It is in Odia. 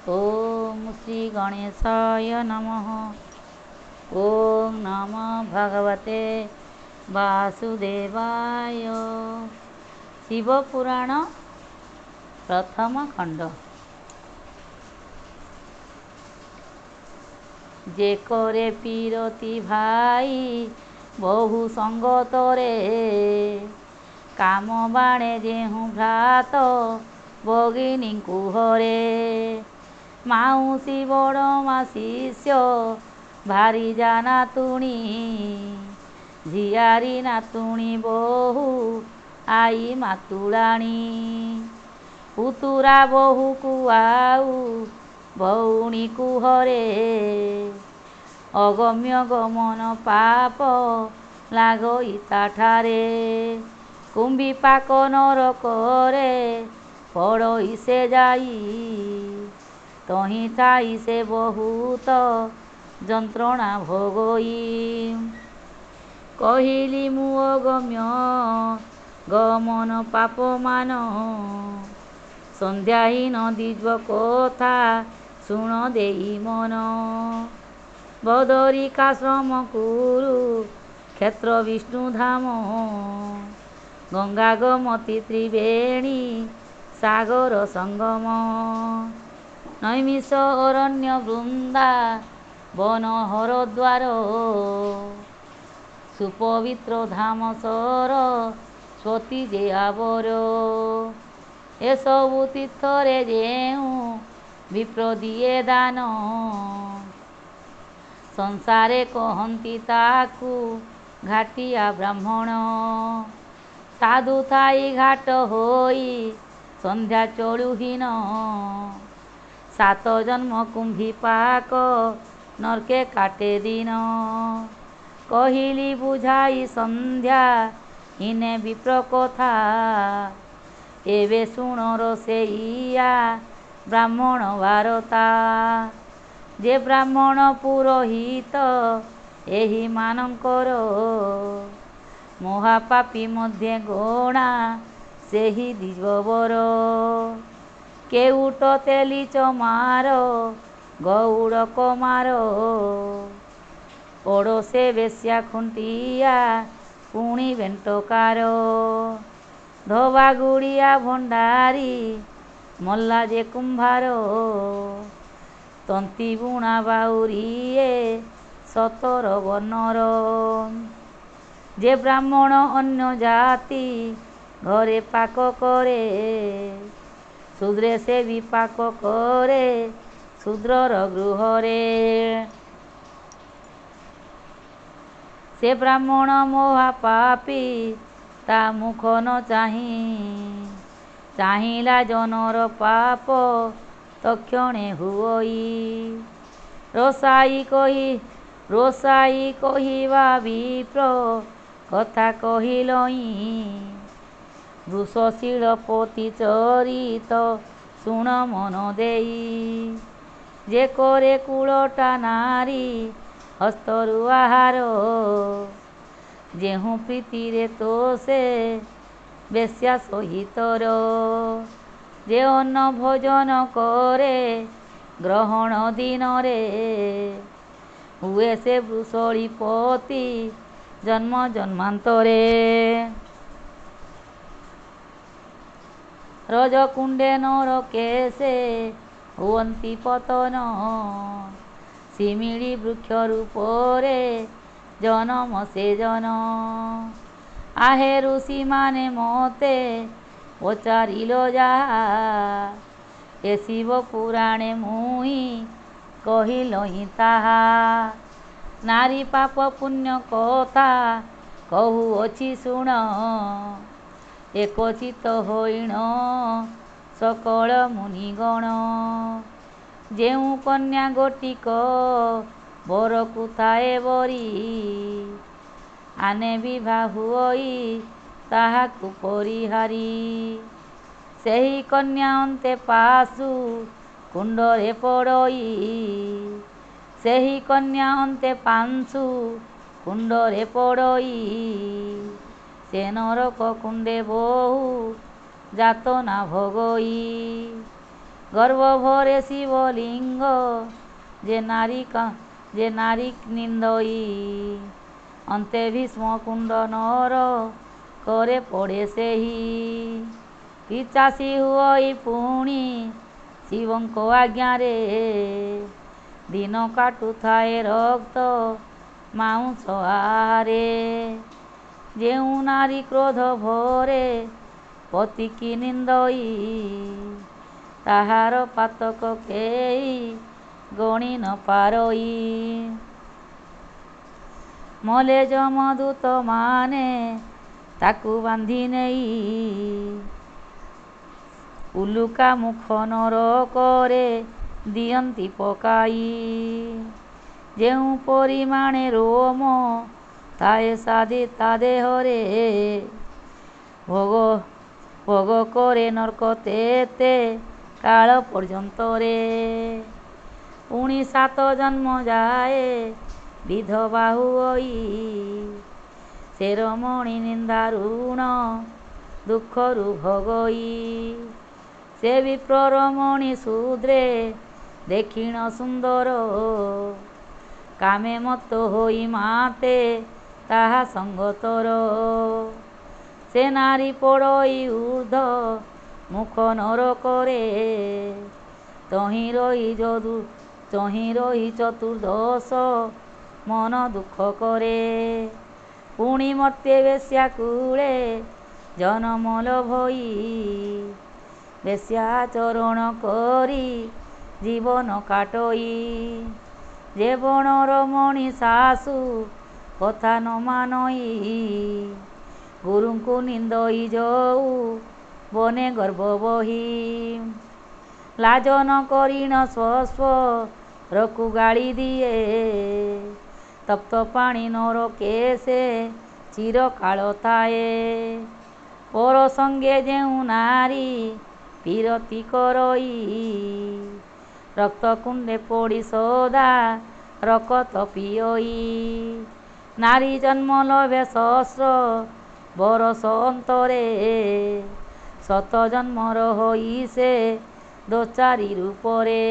ओम श्री गणेशाय नमः। ओम नमो भगवते वासुदेवाय। शिवपुराण प्रथम खंड। जे करे पीरती भाई बहु संगतरे, काम बाणे जेहु भ्रात भगिनी कुहरे। माउसी बड़ मा शिष्य भारी जा नातुणी, झियारी नातुणी बहु आई मातुलाणी। पुतुरा बहु कुआऊ भौणी कुहरे, अगम्य गमन पाप लागई ताठारे। कुंभी पाक नरकरे पड़ई से जाई, तही थाई से बहुत যন্ত্রণা ভোগই। কহিলি মু অগম্য গমন পাপমান, সন্ধ্যাহীন দিব্য কথা শুণ দেই মন। বদরিকাশ্রম কুরু ক্ষেত্র বিষ্ণু ধাম, গঙ্গা গোমতী ত্রিবেণী সাগর সঙ্গম। নৈমিষ অরণ্য বৃন্দা বন হরদ্বার, সুপবিত্র ধাম ସରସ୍ୱତୀ ଯେ ଆବର। ଏସବୁ ତୀର୍ଥରେ ଯେଉଁ ବିପ୍ର ଦିଏ ଦାନ, ସଂସାରେ କହନ୍ତି ତାକୁ ଘାଟିଆ ବ୍ରାହ୍ମଣ। ସାଧୁ ଥାଇ ଘାଟ ହୋଇ ସନ୍ଧ୍ୟା ଚଳୁହୀନ, ସାତ ଜନ୍ମ କୁମ୍ଭୀ ପାକ ନର୍କେ କାଟେ ଦିନ। କହିଲି ବୁଝାଇ ସନ୍ଧ୍ୟା ହୀନେ ବିପ୍ର କଥା, ଏବେ ଶୁଣ ରୋଷେଇଆ ବ୍ରାହ୍ମଣ ବାରତା। ଯେ ବ୍ରାହ୍ମଣ ପୁରୋହିତ ଏହି ମାନଙ୍କର, ମହାପାପୀ ମଧ୍ୟ ଗଣା ସେହି ଦିଗବର। କେଉଟ ତେଲି ଚମାର ଗଉଡ଼ କମାର, ପଡ଼ୋଶେ ବେଶ୍ୟା ଖୁଣ୍ଟିଆ ପୁଣି ବେଣ୍ଟକାର। ଧୋବା ଗୁଡ଼ିଆ ଭଣ୍ଡାରୀ ମଲା ଯେ କୁମ୍ଭାର, ତନ୍ତୀ ବୁଣା ବାଉରିଏ ସତର ବର୍ଣ୍ଣର। ଯେ ବ୍ରାହ୍ମଣ ଅନ୍ୟ ଜାତି ଘରେ ପାକ କରେ, ଶୂଦ୍ରେ ସେ ବି ପାକ କରେ ଶୂଦ୍ରର ଗୃହରେ। ସେ ବ୍ରାହ୍ମଣ ମହାପାପୀ ତା ମୁଖ ନ ଚାହିଁଲା ଜନର ପାପ ତକ୍ଷଣେ ହୁଅଇ। ରୋଷାଇ କହିବା ବିପ୍ର କଥା କହିଲଇଁ, ବୃଷଶିଳପତି ଚରିତ ଶୁଣ ମନ ଦେଇ। ଯେ କରେ କୁଳଟା ନାରୀ ହସ୍ତରୁ ଆହାର, ଯେହୁ ପ୍ରୀତିରେ ତୋଷେ ବେଶ୍ୟା ସହିତର। ଯେ ଅନ୍ନ ଭୋଜନ କରେ ଗ୍ରହଣ ଦିନରେ, ହୁଏ ସେ ବୃଷଳୀପତି ଜନ୍ମ ଜନ୍ମାନ୍ତରେ। ରଜକୁଣ୍ଡେ ନରକେ ସେ ହୁଅନ୍ତି ପତନ, ଶିମିଳି ବୃକ୍ଷ ରୂପରେ ଜନମ ସେ ଜନ। ଆହେ ଋଷିମାନେ ମୋତେ ପଚାରିଲ ଯାହା, ଏ ଶିବ ପୁରାଣେ ମୁହିଁ କହିଲହିଁ ତାହା। ନାରୀ ପାପ ପୁଣ୍ୟ କଥା କହୁଅଛି ଶୁଣ, ଏକଚିତ୍ତ ହୋଇଣ ସକଳ ମୁନିଗଣ। ଯେଉଁ କନ୍ୟା ଗୋଟିକ ବରକୁ ଥାଏ ବରି, ଆନେ ବିଭା ହୁଅଇ ତାହାକୁ ପରିହାରି। ସେହି କନ୍ୟା ଅନ୍ତେ ପାଶୁ କୁଣ୍ଡରେ ପଡ଼ଇ, ସେହି କନ୍ୟା ଅନ୍ତେ ପାଂଶୁ କୁଣ୍ଡରେ ପଡ଼ଇ। ସେ ନରକ କୁଣ୍ଡେ ବହୁ ଯାତନା ଭୋଗଇ। গর্ব ভরে শিবলিঙ্গ যে নারী নিন্দই ଅନ୍ତେ ଭୀଷ୍ମ କୁଣ୍ଡନର କରେ ପଡ଼େ ସେହି ପିଚାସି ହୁଅଇ ପୁଣି ଶିବଙ୍କ ଆଜ୍ଞାରେ ଦିନ କାଟୁଥାଏ ରକ୍ତ ମାଉଁସ ଆହାରେ। ଯେଉଁ ନାରୀ କ୍ରୋଧ ଭରେ ପତିକି ନିନ୍ଦଇ ତାହାର ପାତକ କେହି ଗଣି ନ ପାରଇ। ମଲେ ଯମଦୂତମାନେ ତାକୁ ବାନ୍ଧି ନେଇ ଉଲୁକା ମୁଖ ନରକରେ ଦିଅନ୍ତି ପକାଇ। ଯେଉଁ ପରିମାଣେ ରୋମ ଥାଏ ତା ଦେହରେ ଭୋଗ କରେ ନର୍କ ତେତେ କାଳ ପର୍ଯ୍ୟନ୍ତରେ। ପୁଣି 7 ଜନ୍ମ ଯାଏ ବିଧବା ହୁଅଇ ସେ ରମଣୀ ନିନ୍ଦାରୁଣ ଦୁଃଖରୁ ଭୋଗଇ। ସେ ବିପ୍ର ରମଣୀ ଶୂଦ୍ରେ ଦେଖିଣ ସୁନ୍ଦର କାମେ ମତ୍ତ ହୋଇ ମାତେ ତାହା ସଙ୍ଗତର। ସେ ନାରୀ ପଡ଼ଇ ଉର୍ଦ୍ଧ ମୁଖ ନରକରେ ତହିଁ ରହି ଚତୁର୍ଦ୍ଦଶ ମନ ଦୁଃଖ କରେ। ପୁଣି ମର୍ତ୍ତ୍ୟ ବେଶ୍ୟା କୂଳେ ଜନମ ଲଭଇ ବେଶ୍ୟାଚରଣ କରି ଜୀବନ କାଟଇ। ଯେ ବଣ ରମଣୀ ଶାଶୁ କଥା ନ ମାନଇ ଗୁରୁଙ୍କୁ ନିନ୍ଦଇ ଯଉ ବନେ ଗର୍ବ ବହି। ଲାଜ ନ କରିଣ ଶ୍ୱଶୁରକୁ ଗାଳି ଦିଏ ତପ୍ତ ପାଣି ନରକେ ସେ ଚିରକାଳ ଥାଏ। ପର ସଙ୍ଗେ ଯେଉଁ ନାରୀ ପୀରତି କରଇ ରକ୍ତ କୁଣ୍ଡେ ପଡ଼ି ସଦା ରକତ ପିଅଇ। ନାରୀ ଜନ୍ମ ଲଭେ ସହସ୍ର ବରଷ ଅନ୍ତରେ ଶତ ଜନ୍ମର ହୋଇ ସେ ଦୋଚାରୀ ରୂପରେ।